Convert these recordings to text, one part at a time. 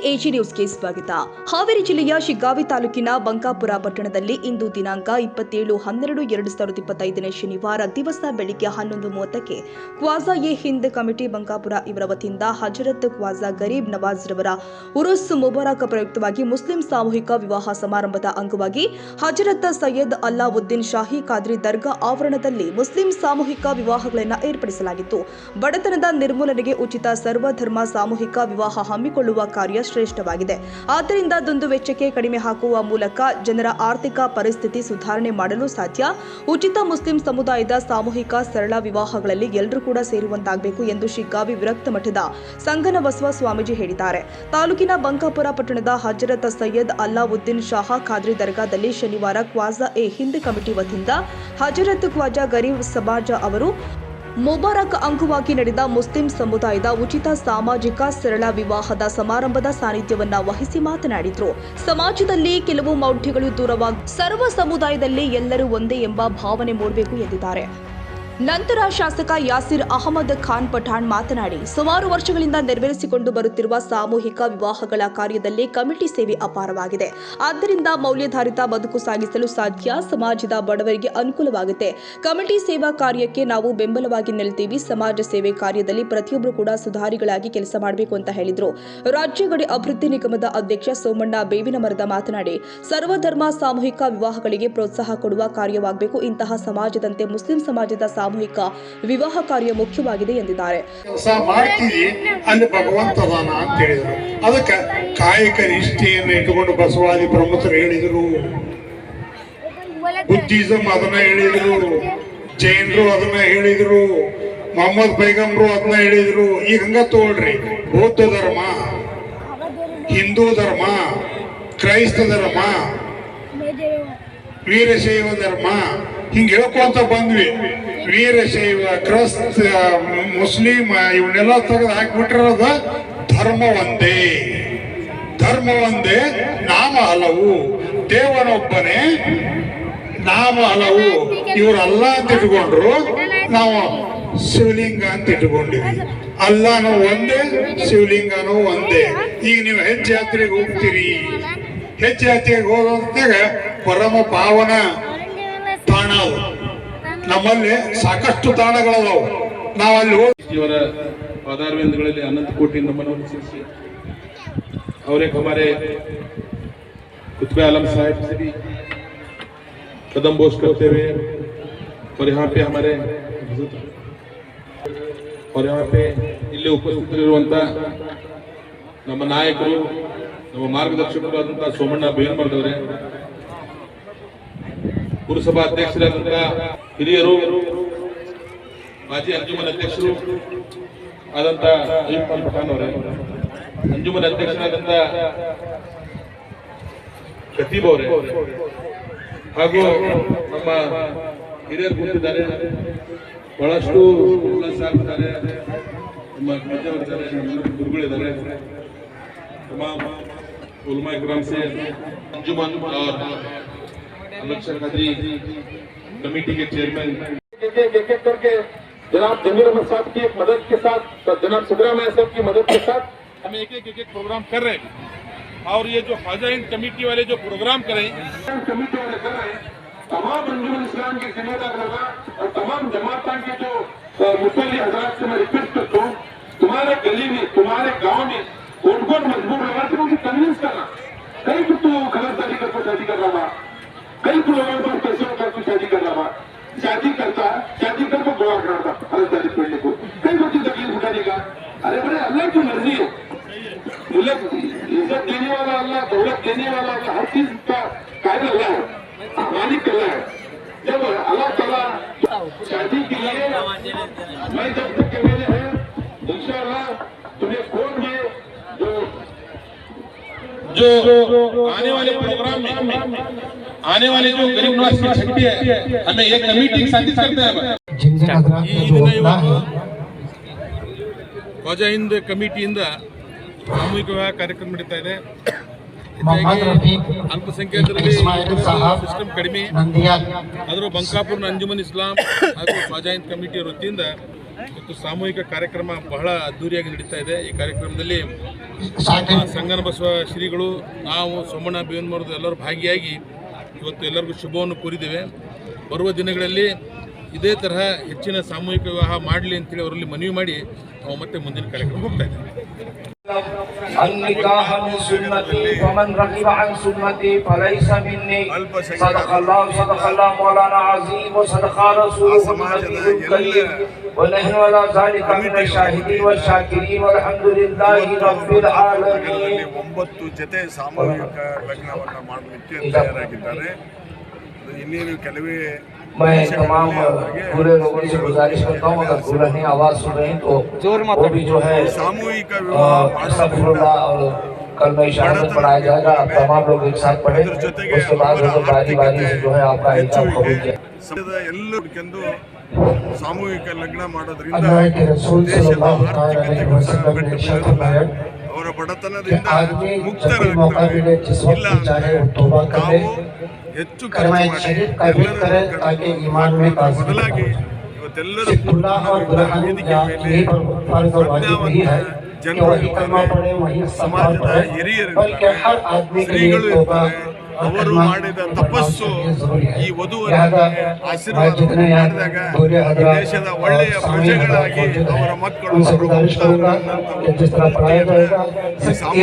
AG ನ್ಯೂಸ್ಗೆ ಸ್ವಾಗತ. ಹಾವೇರಿ ಜಿಲ್ಲೆಯ ಶಿಗ್ಗಾವಿ ತಾಲೂಕಿನ ಬಂಕಾಪುರ ಪಟ್ಟಣದಲ್ಲಿ ಇಂದು ದಿನಾಂಕ 27/12/2025 ಶನಿವಾರ ದಿವಸ ಬೆಳಿಗ್ಗೆ 11:30ಕ್ಕೆ ಖ್ವಾಜಾ ಎ ಹಿಂದ್ ಕಮಿಟಿ ಬಂಕಾಪುರ ಇವರ ವತಿಯಿಂದ ಹಜರತ್ ಖ್ವಾಜಾ ಗರೀಬ್ ನವಾಜ್ ರವರ ಉರುಸ್ ಮುಬಾರಕ್ ಪ್ರಯುಕ್ತವಾಗಿ ಮುಸ್ಲಿಂ ಸಾಮೂಹಿಕ ವಿವಾಹ ಸಮಾರಂಭದ ಅಂಗವಾಗಿ ಹಜರತ್ ಸೈಯದ್ ಅಲ್ಲಾವುದ್ದೀನ್ ಶಾಹಿ ಖಾದ್ರಿ ದರ್ಗಾ ಆವರಣದಲ್ಲಿ ಮುಸ್ಲಿಂ ಸಾಮೂಹಿಕ ವಿವಾಹಗಳನ್ನು ಏರ್ಪಡಿಸಲಾಗಿತ್ತು. ಬಡತನದ ನಿರ್ಮೂಲನೆಗೆ ಉಚಿತ ಸರ್ವಧರ್ಮ ಸಾಮೂಹಿಕ ವಿವಾಹ ಹಮ್ಮಿಕೊಳ್ಳುವ ಕಾರ್ಯ ಶ್ರೇಷ್ಠವಾಗಿದೆ. ಆದ್ದರಿಂದ ದುಂದು ವೆಚ್ಚಕ್ಕೆ ಕಡಿಮೆ ಹಾಕುವ ಮೂಲಕ ಜನರ ಆರ್ಥಿಕ ಪರಿಸ್ಥಿತಿ ಸುಧಾರಣೆ ಮಾಡಲು ಸಾಧ್ಯ. ಉಚಿತ ಮುಸ್ಲಿಂ ಸಮುದಾಯದ ಸಾಮೂಹಿಕ ಸರಳ ವಿವಾಹಗಳಲ್ಲಿ ಎಲ್ಲರೂ ಕೂಡ ಸೇರುವಂತಾಗಬೇಕು ಎಂದು ಶಿಗ್ಗಾವಿ ವಿರಕ್ತ ಮಠದ ಸಂಗನಬಸವ ಸ್ವಾಮೀಜಿ ಹೇಳಿದ್ದಾರೆ. ತಾಲೂಕಿನ ಬಂಕಾಪುರ ಪಟ್ಟಣದ ಹಜರತ್ ಸೈಯದ್ ಅಲ್ಲಾವುದ್ದೀನ್ ಶಾಹ ಖಾದ್ರಿ ದರ್ಗಾದಲ್ಲಿ ಶನಿವಾರ ಖ್ವಾಜಾ ಎ ಹಿಂದ್ ಕಮಿಟಿ ವತಿಯಿಂದ ಹಜರತ್ ಖ್ವಾಜಾ ಗರೀಬ್ ಸಮಾಜ ಅವರು ಮುಬಾರಕ್ ಅಂಗವಾಗಿ ನಡೆದ ಮುಸ್ಲಿಂ ಸಮುದಾಯದ ಉಚಿತ ಸಾಮಾಜಿಕ ಸರಳ ವಿವಾಹದ ಸಮಾರಂಭದ ಸಾನ್ನಿಧ್ಯವನ್ನ ವಹಿಸಿ ಮಾತನಾಡಿದರು. ಸಮಾಜದಲ್ಲಿ ಕೆಲವು ಮೌಢ್ಯಗಳು ದೂರವಾಗಿ ಸರ್ವ ಸಮುದಾಯದಲ್ಲಿ ಎಲ್ಲರೂ ಒಂದೇ ಎಂಬ ಭಾವನೆ ಮೂಡಬೇಕು ಎಂದಿದ್ದಾರೆ. ನಂತರ ಶಾಸಕ ಯಾಸಿರ್ ಅಹಮದ್ ಖಾನ್ ಪಠಾಣ್ ಮಾತನಾಡಿ, ಸುಮಾರು ವರ್ಷಗಳಿಂದ ನೆರವೇರಿಸಿಕೊಂಡು ಬರುತ್ತಿರುವ ಸಾಮೂಹಿಕ ವಿವಾಹಗಳ ಕಾರ್ಯದಲ್ಲಿ ಕಮಿಟಿ ಸೇವೆ ಅಪಾರವಾಗಿದೆ. ಆದ್ದರಿಂದ ಮೌಲ್ಯಾಧಾರಿತ ಬದುಕು ಸಾಗಿಸಲು ಸಾಧ್ಯ. ಸಮಾಜದ ಬಡವರಿಗೆ ಅನುಕೂಲವಾಗುತ್ತೆ. ಕಮಿಟಿ ಸೇವಾ ಕಾರ್ಯಕ್ಕೆ ನಾವು ಬೆಂಬಲವಾಗಿ ನಿಲ್ತೀವಿ. ಸಮಾಜ ಸೇವೆ ಕಾರ್ಯದಲ್ಲಿ ಪ್ರತಿಯೊಬ್ಬರು ಕೂಡ ಸುಧಾರಿಗಳಾಗಿ ಕೆಲಸ ಮಾಡಬೇಕು ಅಂತ ಹೇಳಿದರು. ರಾಜ್ಯ ಗಡಿ ಅಭಿವೃದ್ಧಿ ನಿಗಮದ ಅಧ್ಯಕ್ಷ ಸೋಮಣ್ಣ ಬೇವಿನ ಮರದ ಮಾತನಾಡಿ, ಸರ್ವಧರ್ಮ ಸಾಮೂಹಿಕ ವಿವಾಹಗಳಿಗೆ ಪ್ರೋತ್ಸಾಹ ಕೊಡುವ ಕಾರ್ಯವಾಗಬೇಕು. ಇಂತಹ ಸಮಾಜದಂತೆ ಮುಸ್ಲಿಂ ಸಮಾಜದ ಸಾಮೂಹಿಕ ವಿವಾಹ ಕಾರ್ಯ ಮುಖ್ಯವಾಗಿದೆ ಎಂದಿದ್ದಾರೆ. ಅಲ್ಲಿ ಭಗವಂತದಾನ ಅಂತ ಹೇಳಿದ್ರು. ಅದಕ್ಕೆ ಕಾಯಕ ನಿಷ್ಠೆಯನ್ನು ಇಟ್ಟುಕೊಂಡು ಬಸವಾದಿ ಪ್ರಮುಖರು ಹೇಳಿದರು. ಬುದ್ಧಿಸಂ ಅದನ್ನ ಹೇಳಿದ್ರು, ಜೈನರು ಅದನ್ನ ಹೇಳಿದ್ರು, ಮೊಹಮ್ಮದ್ ಪೈಗಂಬರು ಅದನ್ನ ಹೇಳಿದ್ರು. ಈಗ ಹಂಗ ತಗೊಳ್ರಿ, ಬೌದ್ಧ ಧರ್ಮ, ಹಿಂದೂ ಧರ್ಮ, ಕ್ರೈಸ್ತ ಧರ್ಮ, ವೀರಶೈವ ಧರ್ಮ ಹಿಂಗ ಹೇಳ್ಕೊಂತ ಬಂದ್ವಿ. ವೀರಶೈವ, ಕ್ರೈಸ್ತ, ಮುಸ್ಲಿಂ ಇವನ್ನೆಲ್ಲ ತೆಗೆದು ಹಾಕಿಬಿಟ್ಟಿರೋದ ಧರ್ಮ ಒಂದೇ, ಧರ್ಮ ಒಂದೇ, ನಾಮ ಹಲವು, ದೇವನೊಬ್ಬನೇ, ನಾಮ ಹಲವು. ಇವರಲ್ಲ ಅಂತ ಇಟ್ಕೊಂಡ್ರು, ನಾವು ಶಿವಲಿಂಗ ಅಂತ ಇಟ್ಕೊಂಡಿವಿ. ಅಲ್ಲಾನು ಒಂದೇ, ಶಿವಲಿಂಗನೂ ಒಂದೇ. ಈಗ ನೀವು ಹೆಜ್ಜೆ ಯಾತ್ರೆಗೆ ಹೋಗ್ತೀರಿ, ಹೆಜ್ಜೆ ಯಾತ್ರೆಗೆ ಹೋದಾಗ ಪರಮ ಪಾವನ ತಾಣ ಅದು. ನಮ್ಮಲ್ಲಿ ಸಾಕಷ್ಟು ತಾಣಗಳದಾವು. ನಾವಲ್ಲಿ ಇವರ ಪಾದಾರವಿಂದಗಳಲ್ಲಿ ಅನಂತ ಕೋಟಿ ನಮನವನ್ನು ಸಲ್ಲಿಸಿ और एक हमारे कुतुब आलम साहब से भी कदम बोझ करते हुए और यहाँ पे हमारे और यहाँ पे ಇಲ್ಲಿ ಉಪಸ್ಥಿತರಿರುವಂತ ನಮ್ಮ ನಾಯಕರು, ನಮ್ಮ ಮಾರ್ಗದರ್ಶಕರಾದಂತಹ ಸೋಮಣ್ಣ ಬೇವಿನಮರದವರೇ, ಪುರಸಭಾ ಅಧ್ಯಕ್ಷರಾದಂತಹ ಹಿರಿಯರು, ಮಾಜಿ ಅಂಜುಮನ್ ಅಧ್ಯಕ್ಷರು ಆದಂತಹ ಅಯ್ಯೂಬ್ ಖಾನ್ ಪಠಾಣ್ ಅವರೇ, ಅಂಜುಮನ್ ಅಧ್ಯಕ್ಷರಾದಂತಹ ಖತೀಬ್ ಅವರೇ, ಹಾಗೂ ನಮ್ಮ ಹಿರಿಯರು ಕೂತಿದ್ದಾರೆ, ಬಹಳಷ್ಟು ಸಾಹೇಬ್ ಇದ್ದಾರೆ, ನಮ್ಮ ಇದ್ದಾರೆ, ಗುರುಗಳಿದ್ದಾರೆ, तमाम उलमा इकराम से अंजुमन और अल्लाह खादरी कमेटी के चेयरमैन एक करके जनाब जमीर अहमद साहब की मदद के साथ, जनाब सिद्धरामैया साहब की मदद के साथ हम एक प्रोग्राम कर रहे हैं. और ये जो ख्वाजा हिंद कमेटी वाले जो प्रोग्राम कर रहे हैं, कमेटी वाले कर रहे हैं, तमाम अंजुमन इस्लाम के जिम्मेदार होगा और तमाम जमात के जो मुसल्ली हजरात से मैं रिक्वेस्ट करता हूँ, तुम्हारे गली में, तुम्हारे गाँव में कौन मजबूर लगा तो उनको कन्विंस करना. कई को तो खबरदारी करके शादी कर रहा, कई को लोगों को पैसे करके शादी कर रहा, शादी करता, शादी करके गोवा कराता खबरदारी करने को, कई को तकलीफ उठाने का. अरे बड़े अल्लाह की मर्जी है. इज्जत देने वाला अल्लाह, दौलत देने वाला अल्लाह, हर चीज का कायल अल्लाह है, मालिक अल्लाह है. जब अल्लाह ताला शादी के लिए मैं जब तक के मेरे हैं इंशाअल्लाह तुम्हें कोर्ट में जो आने वाले प्रोग्राम में आने वाले जो गरीब नवाज की छुट्टी है, हमें एक कमेटी शादी करते हैं. ख्वाजा हिंद ಕಮಿಟಿಯಿಂದ ಸಾಮೂಹಿಕ ವಿವಾಹ ಕಾರ್ಯಕ್ರಮ ನಡೀತಾ ಇದೆ. ಅಲ್ಪಸಂಖ್ಯಾತರಲ್ಲಿ ಸಿಸ್ಟಮ್ ಕಡಿಮೆ, ಅದರ ಬಂಕಾಪುರ್ನ ಅಂಜುಮನ್ ಇಸ್ಲಾಂ ಹಾಗೂ ಖ್ವಾಜಾ ಹಿಂದ್ ಕಮಿಟಿಯ ವತಿಯಿಂದ ಇವತ್ತು ಸಾಮೂಹಿಕ ಕಾರ್ಯಕ್ರಮ ಬಹಳ ಅದ್ದೂರಿಯಾಗಿ ನಡೀತಾ ಇದೆ. ಈ ಕಾರ್ಯಕ್ರಮದಲ್ಲಿ ಸಂಗನ ಬಸವ ಶ್ರೀಗಳು ನಾವು ಸೋಮಣ್ಣ ಬೇವನಮರದ ಎಲ್ಲರೂ ಭಾಗಿಯಾಗಿ ಇವತ್ತು ಎಲ್ಲರಿಗೂ ಶುಭವನ್ನು ಕೋರಿದ್ದೇವೆ. ಬರುವ ದಿನಗಳಲ್ಲಿ ಇದೇ ತರಹ ಹೆಚ್ಚಿನ ಸಾಮೂಹಿಕ ವಿವಾಹ ಮಾಡಲಿ ಅಂತೇಳಿ ಅವರಲ್ಲಿ ಮನವಿ ಮಾಡಿ ನಾವು ಮತ್ತೆ ಮುಂದಿನ ಕಾರ್ಯಕ್ರಮ ಹೋಗ್ತಾ ಇದ್ದೇವೆ. النكاح من سنتي فمن رغب عن سنتي فليس مني صدق الله مولانا عظيم وصدق رسوله النبي الكريم ونحن على ذلك من الشاهدين والشاكرين والحمد لله رب العالمين. 9 ಜೊತೆ ಸಾಮೂಹಿಕ ಲಗ್ನವನ್ನು ಮಾಡಲಿಕ್ಕೆ ತಯಾರಾಗಿದ್ದಾರೆ. ಇನ್ನೇನು ಕೆಲವೇ मैं तमाम पूरे लोगों से गुजारिश करता हूँ अगर दुल्हन आवाज सुन रहे हैं तो वो भी जो है सामूहिक और कल में शहादत पढ़ाया जाएगा. आप तमाम लोग एक साथ पढ़े, उसके बाद बारी बारी से जो है आपका हिसाब कबूल किया. ಎಲ್ಲರಿಗೂ ಸಾಮೂಹಿಕ ಲಗ್ನ ಮಾಡೋದ್ರಿಂದ अल्लाह के रसूल सल्लल्लाहु अलैहि वसल्लम ने इरशाद फरमाया ಅವರ ಬಡತನದಿಂದ आदमी जब भी मौका ಮುಕ್ತರಾಗ್ತಾರೆ. मिले जिस वक्त भी चाहे वो तौबा कर ले, ಹೆಚ್ಚು कलमा शरीफ का जिक्र करे ताकि ईमान में ताज़गी ಬದಲಾಗಿ आए. ಇವತ್ತೆಲ್ಲರೂ सिर्फ दुल्हा और दुल्हन या यही पर फर्ज और वाजिब नहीं है कि वही कलमा पढ़े वही इस्तिग़फ़ार पढ़े, बल्कि हर आदमी के लिए तौबा ಅವರು ಮಾಡಿದ ತಪಸ್ಸು ಈ ವಧುವರರಿಗೆ ಆಶೀರ್ವಾದ ಮಾಡಿದಾಗ ದೇಶದ ಒಳ್ಳೆಯ ಪ್ರಜೆಗಳಾಗಿ ಅವರ ಮಕ್ಕಳು जिस तरह पढ़ाया जाएगा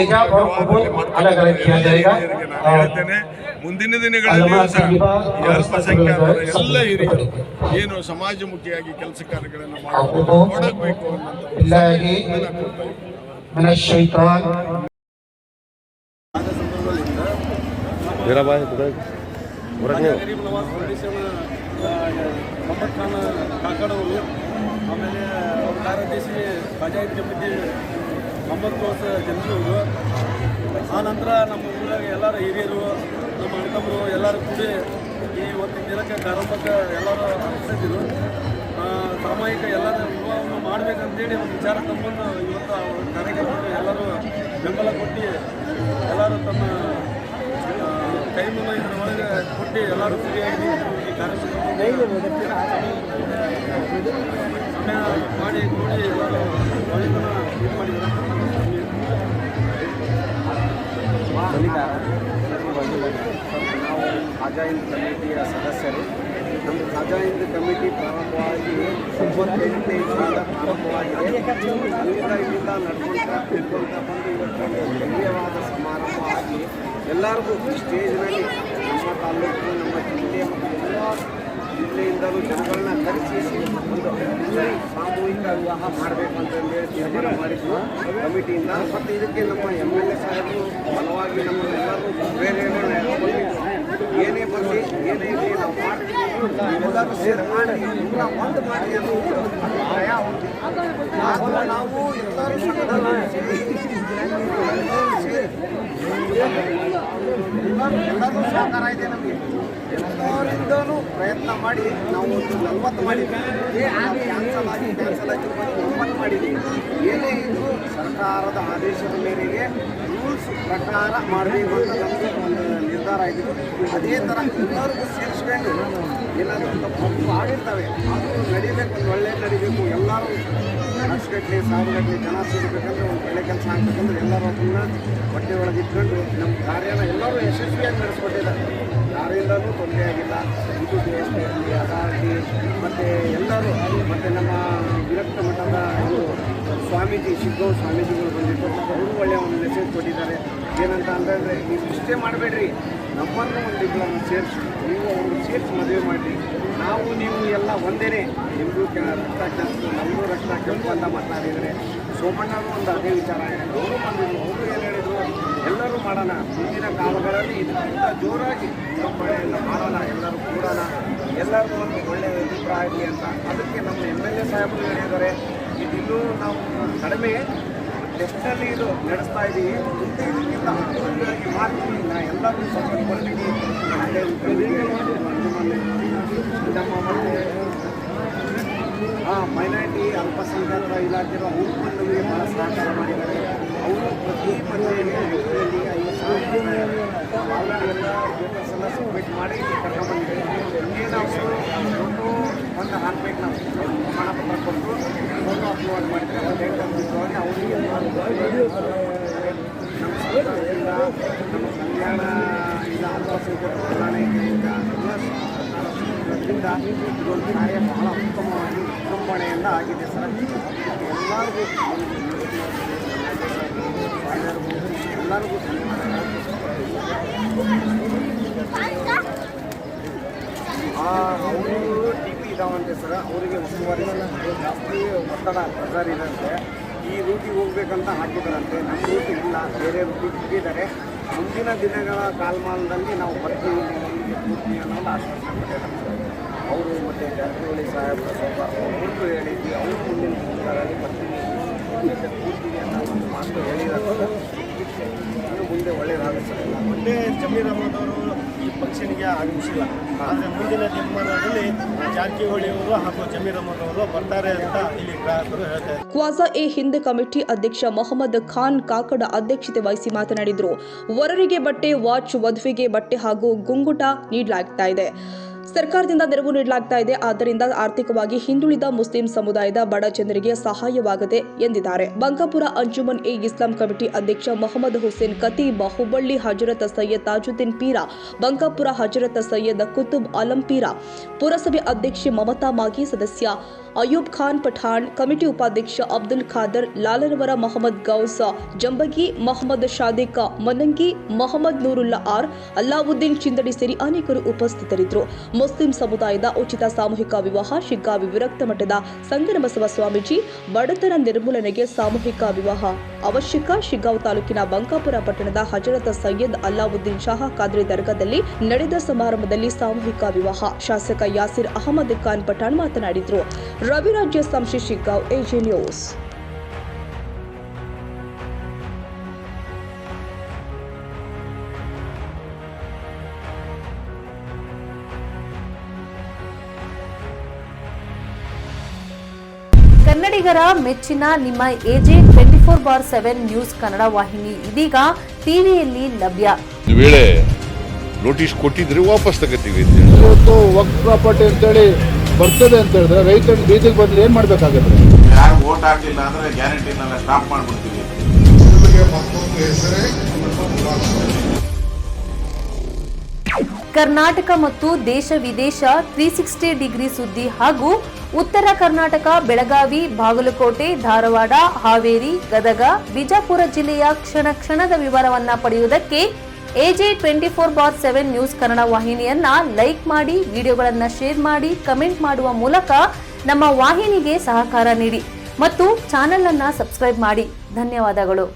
एजाब और कबूल अलग अलग किया जाएगा. ಹೇಳ್ತೇನೆ, ಮುಂದಿನ ದಿನಗಳಲ್ಲಿ ಸಹ ಈ ಅಲ್ಪಸಂಖ್ಯಾತರ ಎಲ್ಲ ಹಿರಿಯರು ಏನು ಸಮಾಜಮುಖಿಯಾಗಿ ಕೆಲಸ ಕಾರ್ಯಗಳನ್ನು ಮಾಡಬೇಕು ಗರೀಬ್ ನವಾಜ್ ಫೌಂಡೇಶನ್ ಮೊಹಮ್ಮದ್ ಖಾನ್ ಕಾಕಡವರು, ಆಮೇಲೆ ಅವ್ರ ಕಾರ್ಯದರ್ಶಿ ಪಂಚಾಯತ್ ಕಮಿಟಿ ಮೊಹಮ್ಮದ್ ಕೋಸ್ ಜಂಜೂರು, ಆ ನಂತರ ನಮ್ಮ ಊರಾಗ ಎಲ್ಲರೂ ಹಿರಿಯರು ನಮ್ಮ ಅಣ್ಣತಮ್ಮರು ಎಲ್ಲರೂ ಕೂಡಿ ಈ ಒಂದು ದಿನಕ್ಕೆ ಪ್ರಾರಂಭಕ್ಕೆ ಎಲ್ಲರೂ ಅನಿಸಿದ್ರು. ಸಾಮೂಹಿಕ ಎಲ್ಲರ ವಿವಾಹವನ್ನು ಮಾಡಬೇಕಂತೇಳಿ ಒಂದು ವಿಚಾರ ತಮ್ಮನ್ನು ಇವತ್ತು ಕಾರ್ಯಕ್ರಮಕ್ಕೆ ಎಲ್ಲರೂ ಬೆಂಬಲ ಕೊಟ್ಟು ಎಲ್ಲರೂ ತಮ್ಮ ಟೈಮನ್ನು ಇದರ ಒಳಗೆ ಕೊಟ್ಟು ಎಲ್ಲರೂ ಸರಿಯಾಗಿ ಈ ಕಾರ್ಯಕ್ರಮ ಸಮಯ ಮಾಡಿ ಕೂಡಿ ಎಲ್ಲರೂ ಒಳ್ಳೆತನ ಇದು ಮಾಡಿದ್ದಾರೆ. ನಾವು ಖಾಜಾ ಹಿಂದ್ ಕಮಿಟಿಯ ಸದಸ್ಯರು. ನಮ್ಮ ಖಾಜಾ ಹಿಂದ್ ಕಮಿಟಿ ಪ್ರಾರಂಭವಾಗಿ 98ನೇ ಇಸ್ವಿಯಿಂದ ಪ್ರಾರಂಭವಾಗಿದೆ. ಇಲ್ಲಿಂದ ನಡ್ಕೊಳ್ತಾ ಬಂದು ಇವತ್ತು ಭವ್ಯವಾದ ಸಮಾರಂಭ ಆಗಿ ಎಲ್ಲರಿಗೂ ಸ್ಟೇಜ್ನಲ್ಲಿ ನಮ್ಮ ತಾಲೂಕು, ನಮ್ಮ ಜಿಲ್ಲೆ ಮತ್ತು ಎಲ್ಲ ಜಿಲ್ಲೆಯಿಂದಲೂ ಜನಗಳನ್ನ ಕರೆಸಿ ಒಂದು ಸಾಮೂಹಿಕ ವಿವಾಹ ಮಾಡಬೇಕು ಅಂತಂದೇಳಿ ತೀರ್ಮಾನ ಮಾಡಿದ್ವು ಕಮಿಟಿಯಿಂದ. ಮತ್ತು ಇದಕ್ಕೆ ನಮ್ಮ MLA ಸಾಹೇಬರು ಬಲವಾಗಿ ನಮ್ಮನ್ನೆಲ್ಲರೂ ಪ್ರೇರಣೆ ಏನೇ ಬರಲಿ ಏನೇ ಇರಲಿ ನಾವು ಮಾಡ್ತೀವಿ, ಎಲ್ಲರೂ ಸೇರಿ ಮಾಡಿ ಎಲ್ಲ ಒಂದು ಮಾಡಿ ಅಂತ ಅಭಿಪ್ರಾಯ ಅವ್ರಿಗೆ. ನಾವು ಎಲ್ಲರೂ ಎಲ್ಲರೂ ಸಹಕಾರ ಇದೆ ನಮಗೆ. ಎಲ್ಲರಿಂದಲೂ ಪ್ರಯತ್ನ ಮಾಡಿ ನಾವು ಒಂದು 40 ಮಾಡಿದ್ವಿ. ಕ್ಯಾನ್ಸಲ್ ಆಗಿ 9 ಮಾಡಿದ್ವಿ. ಏನೇ ಇದ್ದರೂ ಸರ್ಕಾರದ ಆದೇಶದ ಮೇರೆಗೆ ರೂಲ್ಸ್ ಪ್ರಕಾರ ಮಾಡಬೇಕು ಅಂತ ನಮಗೆ ಒಂದು ನಿರ್ಧಾರ ಆಯಿತು. ಅದೇ ಥರ ಎಲ್ಲರಿಗೂ ಸೇರಿಸ್ಕೊಂಡು ಏನಾದರೂ ತಪ್ಪು ಆಗಿರ್ತವೆ ಅದು ನಡಿಬೇಕು, ಒಂದು ಒಳ್ಳೆ ನಡಿಬೇಕು. ಎಲ್ಲರೂ ಲಕ್ಷಗಟ್ಟಲೆ ಸಾವಿರಗಟ್ಟಲೆ ಜನ ಸೇರಬೇಕಂದ್ರೆ ಒಂದು ಒಳ್ಳೆ ಕೆಲಸ ಆಗಬೇಕಂದ್ರೆ ಎಲ್ಲರೂ ಅದನ್ನು ಹೊಟ್ಟೆ ಒಳಗೆ ಇಟ್ಕೊಂಡು ನಮ್ಮ ಕಾರ್ಯನ ಎಲ್ಲರೂ ಯಶಸ್ವಿಯಾಗಿ ನಡೆಸ್ಕೊಟ್ಟಿದ್ದಾರೆ. ಯಾರಿಂದಲೂ ತೊಂದರೆ ಆಗಿಲ್ಲ. ಇದು ದೇವಸ್ಥಾನದಲ್ಲಿ ಅದಾಗಿ ಮತ್ತು ಎಲ್ಲರೂ ಮತ್ತು ನಮ್ಮ ವಿರಕ್ತ ಮಠದ ಸ್ವಾಮೀಜಿ ಸಿಗ್ಗೋ ಸ್ವಾಮೀಜಿಗಳು ಬಂದಿದ್ದು ಅವರು ಒಳ್ಳೆಯ ಒಂದು ಮೆಸೇಜ್ ಕೊಟ್ಟಿದ್ದಾರೆ. ಏನಂತ ಅಂದರೆ ನೀವು ಇಷ್ಟೇ ಮಾಡಬೇಡ್ರಿ, ನಮ್ಮನ್ನು ಒಂದು ಇಬ್ಬರನ್ನು ಸೇರಿಸಿ ನೀವು ಒಂದು ಸೇರಿಸಿ ಮದುವೆ ಮಾಡಿರಿ, ನಾವು ನೀವು ಎಲ್ಲ ಒಂದೇ, ನಿಮ್ಮದು ರಕ್ತ ಕೆಲ್ಸ ನಮ್ಮದು ರಕ್ತ ಕೆಂಪು ಅಂತ ಮಾತಾಡಿದರೆ ಸೋಮಣ್ಣರು ಒಂದು ಅದೇ ವಿಚಾರ ಅವರು ಬಂದಿದ್ರು. ಅವರು ಏನು ಹೇಳಿದರು, ಎಲ್ಲರೂ ಮಾಡೋಣ, ಮುಂದಿನ ಕಾಲಗಳಲ್ಲಿ ಇದಕ್ಕಿಂತ ಜೋರಾಗಿ ಎಲ್ಲ ಮಾಡೋಣ, ಎಲ್ಲರೂ ಕೂಡೋಣ, ಎಲ್ಲರಿಗೂ ಒಂದು ಒಳ್ಳೆಯ ಅಭಿಪ್ರಾಯ ಆಗಲಿ ಅಂತ. ಅದಕ್ಕೆ ನಮ್ಮ MLA ಸಾಹೇಬರು ಹೇಳಿದ್ದಾರೆ, ಇದಿನ್ನೂ ನಾವು ಕಡಿಮೆ ಟೆಸ್ಟ್ನಲ್ಲಿ ಇದು ನಡೆಸ್ತಾ ಇದ್ದೀವಿ, ಮುಂದೆ ಇದಕ್ಕಿಂತ ಅಭಿವೃದ್ಧಿಯಾಗಿ ಮಾಡ್ತೀವಿ, ನಾ ಎಲ್ಲರೂ ಸಪೋರ್ಟ್ ಕೊಡ್ತೀವಿ. ನಮ್ಮ ಮತ್ತೆ ಮೈನಾರಿಟಿ ಅಲ್ಪಸಂಖ್ಯಾತರ ಇಲಾಖೆಯ ಅವರು ನಮಗೆ ಭಾಳ ಸಹಕಾರ ಮಾಡಿದ್ದಾರೆ. ಅವರು ಪ್ರತಿ ಮನೆಯಲ್ಲಿ 5,000 ಎಲ್ಲ ಪೇಪರ್ಸ್ ಎಲ್ಲ ಸಬ್ಮಿಟ್ ಮಾಡಿ ಕರ್ಕೊಂಡ್ಬಂದಿದ್ದಾರೆ. ಹಂಗೆ ನಾವು ಫೋಟೋ ಒಂದು ಹಾಕ್ಬೇಕು, ನಾವು ಪ್ರಮಾಣ ಪತ್ರ ಕೊಟ್ಟು ಫೋಟೋ ಅಪ್ಲೋಡ್ ಮಾಡಿದರೆ ಒಂದು 8 ದಿವಸವಾಗಿ ಅವರಿಗೆ ಅದರಿಂದ ನಮ್ಮ ಕಲ್ಯಾಣ ಇದು ಅಲ್ಪಸಂಖ್ಯಾತರ ಕಲ್ಯಾಣ ಇಲಾಖೆಯಿಂದ ಇದೊಂದು ಕಾರ್ಯ ಬಹಳ ಉತ್ತಮವಾಗಿ ವಿಜೃಂಭಣೆಯಿಂದ ಆಗಿದೆ ಸರ್. ಎಲ್ಲರಿಗೂ ಎಲ್ಲರಿಗೂ ಅವರು ಟಿ ಪಿ ಇದಾವಂತೆ ಸರ್, ಅವರಿಗೆ ಉಸ್ತುವಾರಿ ಜಾಸ್ತಿ ಒತ್ತಡ ಪ್ರೆಸರ್ ಇದಂತೆ. ಈ ರೂಟಿಗೆ ಹೋಗ್ಬೇಕಂತ ಹಾಕಿದಾರಂತೆ. ನಮ್ಮ ರೂಟ್ ಇಲ್ಲ, ಬೇರೆ ರೂಟಿಗೆ ಹೋಗಿದ್ದಾರೆ. ಮುಂದಿನ ದಿನಗಳ ಕಾಲಮಾನದಲ್ಲಿ ನಾವು ಬರ್ತೀವಿ ಅನ್ನೋದು ಆಶ್ವಾಸನೆ ಕೊಟ್ಟಿದ್ದಾರೆ ಅವರು. ಮತ್ತು ಜಾರಕಿಹೊಳಿ ಸಾಹೇಬರು ಸ್ವಲ್ಪ ಅವ್ರಿಗೂ ಹೇಳಿದ್ವಿ, ಅವರು ಮುಂದಿನ ದಿನಗಳಲ್ಲಿ ಬರ್ತೀವಿ ಅನ್ನೋ ಒಂದು ಮಾತು ಹೇಳಿದ್ದಾರೆ. ಇನ್ನು ಮುಂದೆ ಒಳ್ಳೆಯದಾಗುತ್ತೆ ಸರ್. ಮೊನ್ನೆ ಜಮೀರ್ ಅಹಮದ್ ಅವರು ಈ ಫಂಕ್ಷನ್ಗೆ ಆಗಮಿಸಿಲ್ಲ, ಆದರೆ ಮುಂದಿನ ದಿನಮಾನದಲ್ಲಿ ಜಾರಕಿಹೊಳಿ ಅವರು ಹಾಗೂ ಜಮೀರ್ ಅಹಮದ್ ಅವರು ಬರ್ತಾರೆ ಅಂತ ಇಲ್ಲಿ ಗ್ರಾಹಕರು ಹೇಳ್ತಾರೆ. ಕ್ವಾಜಾ ಎ ಹಿಂದ್ ಕಮಿಟಿ ಅಧ್ಯಕ್ಷ ಮೊಹಮ್ಮದ್ ಖಾನ್ ಕಾಕಡ ಅಧ್ಯಕ್ಷತೆ ವಹಿಸಿ ಮಾತನಾಡಿದರು. ವರರಿಗೆ ಬಟ್ಟೆ, ವಾಚ್, ವಧುವಿಗೆ ಬಟ್ಟೆ ಹಾಗೂ ಗುಂಗುಟ ನೀಡಲಾಗ್ತಾ ಇದೆ. ಸರ್ಕಾರದಿಂದ ನೆರವು ನೀಡಲಾಗ್ತಾ ಇದೆ. ಆದ್ದರಿಂದ ಆರ್ಥಿಕವಾಗಿ ಹಿಂದುಳಿದ ಮುಸ್ಲಿಂ ಸಮುದಾಯದ ಬಡ ಜನರಿಗೆ ಸಹಾಯವಾಗದೆ ಎಂದಿದ್ದಾರೆ. Bankapura Anjuman A Islam committee ಅಧ್ಯಕ್ಷ ಮೊಹಮ್ಮದ್ ಹುಸೇನ್ ಖತೀಬ್, ಹುಬ್ಬಳ್ಳಿ ಹಜರತ್ ಸೈಯದ್ ತಾಜುದ್ದೀನ್ ಪೀರ, ಬಂಕಾಪುರ ಹಜರತ್ ಸೈಯದ್ ಕುತುಬ್ ಆಲಂ ಪೀರ, ಪುರಸಭೆ ಅಧ್ಯಕ್ಷೆ ಮಮತಾ ಮಾಗಿ, ಸದಸ್ಯ ಅಯೂಬ್ ಖಾನ್ ಪಠಾಣ್, ಕಮಿಟಿ ಉಪಾಧ್ಯಕ್ಷ ಅಬ್ದುಲ್ ಖಾದರ್, ಲಾಲನವರ ಮೊಹಮ್ಮದ್ ಗೌಸ್ ಜಂಬಗಿ, ಮೊಹಮ್ಮದ್ ಶಾದಿಕ್ ಮನಂಗಿ, ಮೊಹಮ್ಮದ್ ನೂರುಲ್ಲಾ ಆರ್, ಅಲ್ಲಾವುದ್ದೀನ್ ಚಿಂದಡಿ ಸೇರಿ ಅನೇಕರು ಉಪಸ್ಥಿತರಿದ್ದರು. ಮುಸ್ಲಿಂ ಸಮುದಾಯದ ಉಚಿತ ಸಾಮೂಹಿಕ ವಿವಾಹ, ಶಿಗ್ಗಾವಿ ವಿರಕ್ತ ಮಠದ ಸಂಗನಬಸವ ಸ್ವಾಮೀಜಿ, ಬಡತನ ನಿರ್ಮೂಲನೆಗೆ ಸಾಮೂಹಿಕ ವಿವಾಹ ಅವಶ್ಯಕ. ಶಿಗ್ಗಾಂವ್ ತಾಲೂಕಿನ ಬಂಕಾಪುರ ಪಟ್ಟಣದ ಹಜರತ್ ಸೈಯದ್ ಅಲ್ಲಾವುದ್ದೀನ್ ಶಾಹ ಖಾದ್ರಿ ದರ್ಗಾದಲ್ಲಿ ನಡೆದ ಸಮಾರಂಭದಲ್ಲಿ ಸಾಮೂಹಿಕ ವಿವಾಹ. ಶಾಸಕ ಯಾಸಿರ್ ಅಹಮದ್ ಖಾನ್ ಪಠಾಣ್ ಮಾತನಾಡಿದರು. ರವಿರಾಜ್ಯ ಸಂಶಿ, ಶಿಗ್ಗಾಂವ್, ಎಜೆ ನ್ಯೂಸ್. ಕನ್ನಡಿಗರ ಮೆಚ್ಚಿನ ನಿಮ್ಮ ಎಜೆ 24/7 ನ್ಯೂಸ್ ಕನ್ನಡ ವಾಹಿನಿ ಇದೀಗ ಟಿವಿಯಲ್ಲಿ ಲಭ್ಯ. ಒಂದು ವೇಳೆ ನೋಟಿಸ್ ಕೊಟ್ಟಿದ್ರೆ ವಾಪಸ್ ತಗೋತೀವಿ. ಇವತ್ತು ವಕ್ಫ್ ಪ್ರಾಪರ್ಟಿ ಅಂತೇಳಿ ಬರ್ತದೆ ಅಂತ ಹೇಳಿದ್ರೆ ರೈತರು ಬೀದಿಗೆ ಬಂದ್ರೆ ಏನ್ ಮಾಡ್ಬೇಕಾಗತ್ತೆ? ಯಾರು ವೋಟ್ ಹಾಕಿಲ್ಲ ಅಂದ್ರೆ ಗ್ಯಾರಂಟಿನೆಲ್ಲ ಸ್ಟಾಪ್ ಮಾಡ್ಬಿಡ್ತೀವಿ. ಕರ್ನಾಟಕ ಮತ್ತು ದೇಶ ವಿದೇಶ 360 ಡಿಗ್ರಿ ಸುದ್ದಿ ಹಾಗೂ ಉತ್ತರ ಕರ್ನಾಟಕ, ಬೆಳಗಾವಿ, ಬಾಗಲಕೋಟೆ, ಧಾರವಾಡ, ಹಾವೇರಿ, ಗದಗ, ಬಿಜಾಪುರ ಜಿಲ್ಲೆಯ ಕ್ಷಣ ಕ್ಷಣದ ವಿವರವನ್ನ ಪಡೆಯುವುದಕ್ಕೆ ಎಜೆ 24/7 ನ್ಯೂಸ್ ಕನ್ನಡ ವಾಹಿನಿಯನ್ನ ಲೈಕ್ ಮಾಡಿ, ವಿಡಿಯೋಗಳನ್ನ ಶೇರ್ ಮಾಡಿ, ಕಮೆಂಟ್ ಮಾಡುವ ಮೂಲಕ ನಮ್ಮ ವಾಹಿನಿಗೆ ಸಹಕಾರ ನೀಡಿ ಮತ್ತು ಚಾನೆಲ್ ಅನ್ನ ಸಬ್ಸ್ಕ್ರೈಬ್ ಮಾಡಿ. ಧನ್ಯವಾದಗಳು.